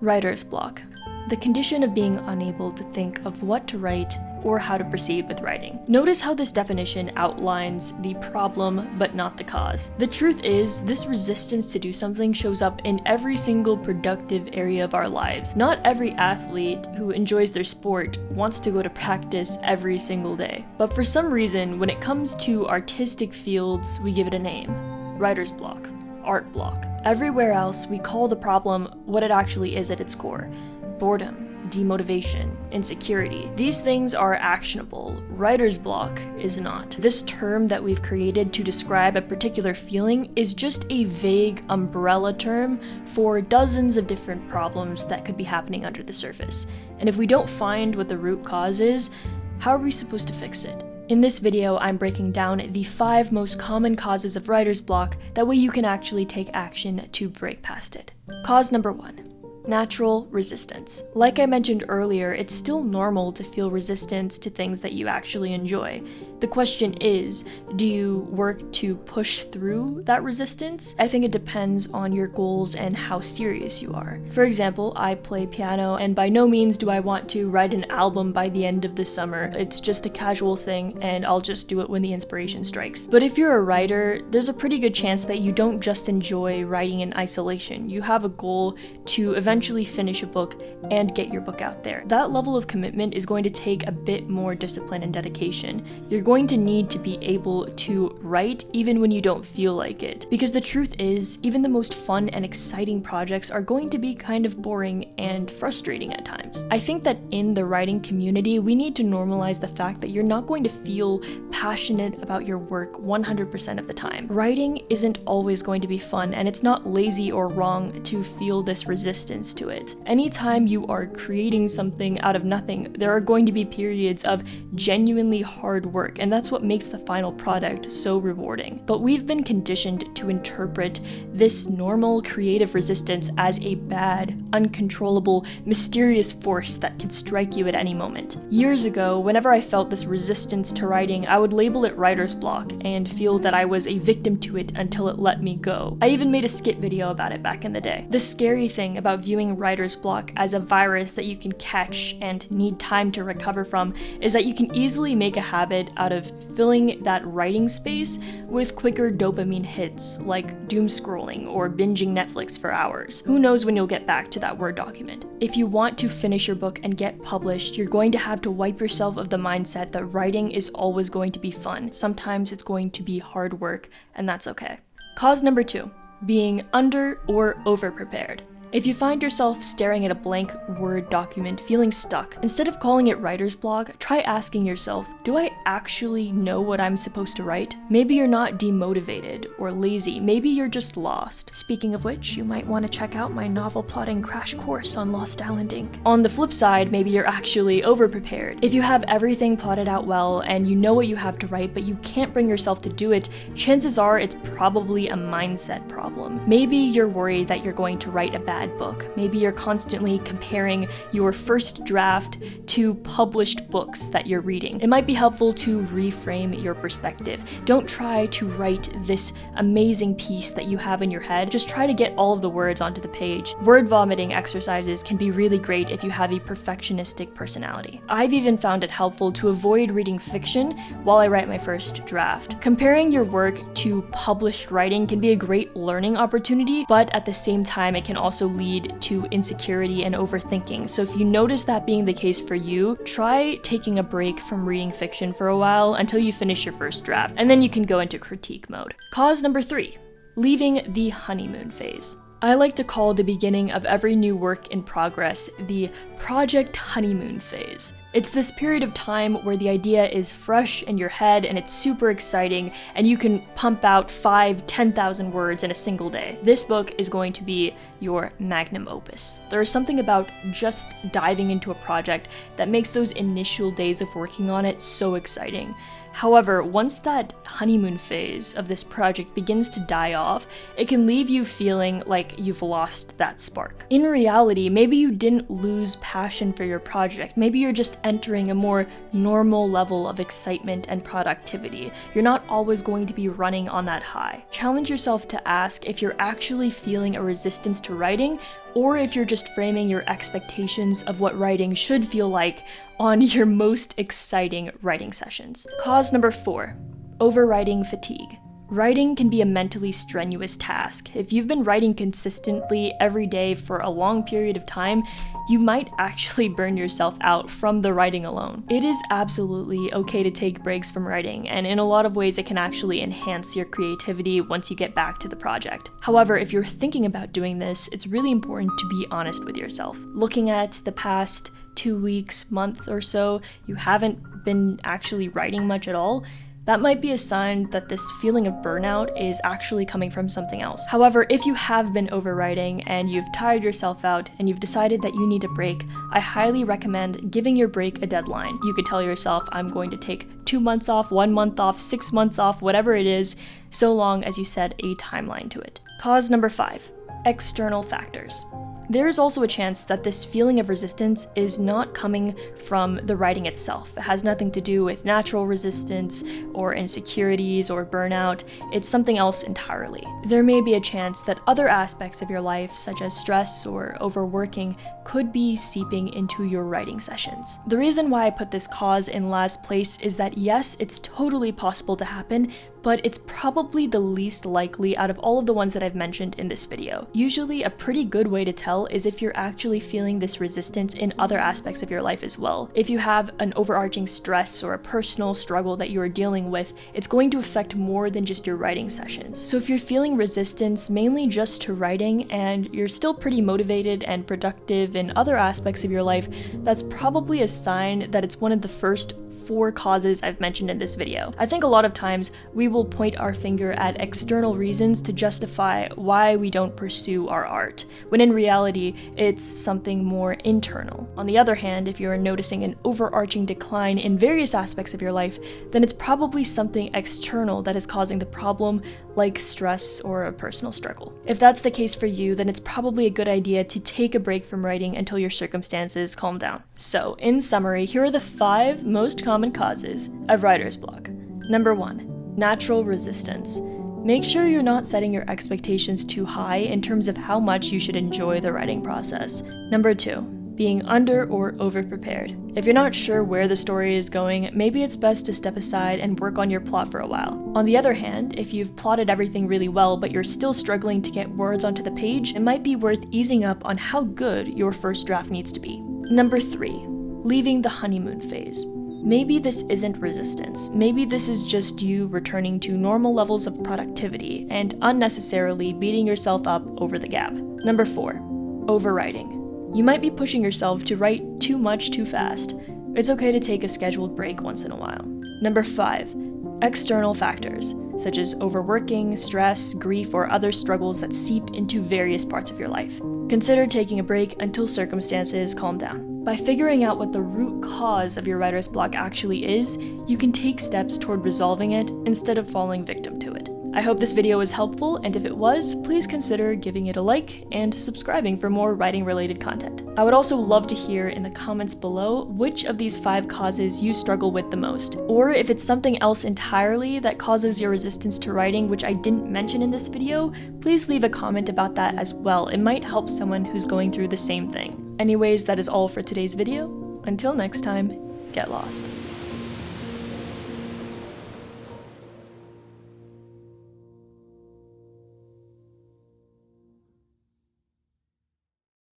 Writer's block. The condition of being unable to think of what to write or how to proceed with writing. Notice how this definition outlines the problem but not the cause. The truth is, this resistance to do something shows up in every single productive area of our lives. Not every athlete who enjoys their sport wants to go to practice every single day. But for some reason, when it comes to artistic fields, we give it a name. Writer's block. Art block. Everywhere else, we call the problem what it actually is at its core. Boredom, demotivation, insecurity. These things are actionable. Writer's block is not. This term that we've created to describe a particular feeling is just a vague umbrella term for dozens of different problems that could be happening under the surface. And if we don't find what the root cause is, how are we supposed to fix it? In this video, I'm breaking down the 5 most common causes of writer's block, that way you can actually take action to break past it. Cause number 1. Natural resistance. Like I mentioned earlier, it's still normal to feel resistance to things that you actually enjoy. The question is, do you work to push through that resistance? I think it depends on your goals and how serious you are. For example, I play piano, and by no means do I want to write an album by the end of the summer. It's just a casual thing, and I'll just do it when the inspiration strikes. But if you're a writer, there's a pretty good chance that you don't just enjoy writing in isolation. You have a goal to eventually finish a book and get your book out there. That level of commitment is going to take a bit more discipline and dedication. You're going to need to be able to write even when you don't feel like it. Because the truth is, even the most fun and exciting projects are going to be kind of boring and frustrating at times. I think that in the writing community, we need to normalize the fact that you're not going to feel passionate about your work 100% of the time. Writing isn't always going to be fun, and it's not lazy or wrong to feel this resistance to it. Anytime you are creating something out of nothing, there are going to be periods of genuinely hard work, and that's what makes the final product so rewarding. But we've been conditioned to interpret this normal creative resistance as a bad, uncontrollable, mysterious force that can strike you at any moment. Years ago, whenever I felt this resistance to writing, I would label it writer's block and feel that I was a victim to it until it let me go. I even made a skit video about it back in the day. The scary thing about viewing writer's block as a virus that you can catch and need time to recover from is that you can easily make a habit out of filling that writing space with quicker dopamine hits like doom scrolling or binging Netflix for hours. Who knows when you'll get back to that Word document? If you want to finish your book and get published, you're going to have to wipe yourself of the mindset that writing is always going to be fun. Sometimes it's going to be hard work, and that's okay. Cause number 2, being under or over prepared. If you find yourself staring at a blank Word document feeling stuck, instead of calling it writer's block, try asking yourself, do I actually know what I'm supposed to write? Maybe you're not demotivated or lazy, maybe you're just lost. Speaking of which, you might want to check out my novel plotting crash course on Lost Island Inc. On the flip side, maybe you're actually over-prepared. If you have everything plotted out well and you know what you have to write but you can't bring yourself to do it, chances are it's probably a mindset problem. Maybe you're worried that you're going to write a bad book. Maybe you're constantly comparing your first draft to published books that you're reading. It might be helpful to reframe your perspective. Don't try to write this amazing piece that you have in your head. Just try to get all of the words onto the page. Word vomiting exercises can be really great if you have a perfectionistic personality. I've even found it helpful to avoid reading fiction while I write my first draft. Comparing your work to published writing can be a great learning opportunity, but at the same time, it can also lead to insecurity and overthinking. So if you notice that being the case for you, try taking a break from reading fiction for a while until you finish your first draft, and then you can go into critique mode. Cause number 3, leaving the honeymoon phase. I like to call the beginning of every new work in progress the project honeymoon phase. It's this period of time where the idea is fresh in your head and it's super exciting and you can pump out 10,000 words in a single day. This book is going to be your magnum opus. There is something about just diving into a project that makes those initial days of working on it so exciting. However, once that honeymoon phase of this project begins to die off, it can leave you feeling like you've lost that spark. In reality, maybe you didn't lose passion for your project. Maybe you're just entering a more normal level of excitement and productivity. You're not always going to be running on that high. Challenge yourself to ask if you're actually feeling a resistance to writing, or if you're just framing your expectations of what writing should feel like on your most exciting writing sessions. Cause number 4, overwriting fatigue. Writing can be a mentally strenuous task. If you've been writing consistently every day for a long period of time, you might actually burn yourself out from the writing alone. It is absolutely okay to take breaks from writing, and in a lot of ways it can actually enhance your creativity once you get back to the project. However, if you're thinking about doing this, it's really important to be honest with yourself. Looking at the past 2 weeks, month or so, you haven't been actually writing much at all. That might be a sign that this feeling of burnout is actually coming from something else. However, if you have been overwriting and you've tired yourself out and you've decided that you need a break, I highly recommend giving your break a deadline. You could tell yourself, I'm going to take 2 months off, 1 month off, 6 months off, whatever it is, so long as you set a timeline to it. Cause number 5, external factors. There is also a chance that this feeling of resistance is not coming from the writing itself. It has nothing to do with natural resistance or insecurities or burnout. It's something else entirely. There may be a chance that other aspects of your life, such as stress or overworking, could be seeping into your writing sessions. The reason why I put this cause in last place is that yes, it's totally possible to happen, but it's probably the least likely out of all of the ones that I've mentioned in this video. Usually a pretty good way to tell is if you're actually feeling this resistance in other aspects of your life as well. If you have an overarching stress or a personal struggle that you are dealing with, it's going to affect more than just your writing sessions. So if you're feeling resistance mainly just to writing and you're still pretty motivated and productive in other aspects of your life, that's probably a sign that it's one of the first 4 causes I've mentioned in this video. I think a lot of times we will point our finger at external reasons to justify why we don't pursue our art, when in reality, it's something more internal. On the other hand, if you're noticing an overarching decline in various aspects of your life, then it's probably something external that is causing the problem, like stress or a personal struggle. If that's the case for you, then it's probably a good idea to take a break from writing until your circumstances calm down. So, in summary, here are the 5 most common causes of writer's block. Number 1, natural resistance. Make sure you're not setting your expectations too high in terms of how much you should enjoy the writing process. Number 2, being under or over prepared. If you're not sure where the story is going, maybe it's best to step aside and work on your plot for a while. On the other hand, if you've plotted everything really well but you're still struggling to get words onto the page, it might be worth easing up on how good your first draft needs to be. Number 3, leaving the honeymoon phase. Maybe this isn't resistance. Maybe this is just you returning to normal levels of productivity and unnecessarily beating yourself up over the gap. Number 4, overwriting. You might be pushing yourself to write too much too fast. It's okay to take a scheduled break once in a while. Number 5, external factors, such as overworking, stress, grief, or other struggles that seep into various parts of your life. Consider taking a break until circumstances calm down. By figuring out what the root cause of your writer's block actually is, you can take steps toward resolving it instead of falling victim to it. I hope this video was helpful, and if it was, please consider giving it a like and subscribing for more writing-related content. I would also love to hear in the comments below which of these 5 causes you struggle with the most, or if it's something else entirely that causes your resistance to writing which I didn't mention in this video, please leave a comment about that as well. It might help someone who's going through the same thing. Anyways, that is all for today's video. Until next time, get lost.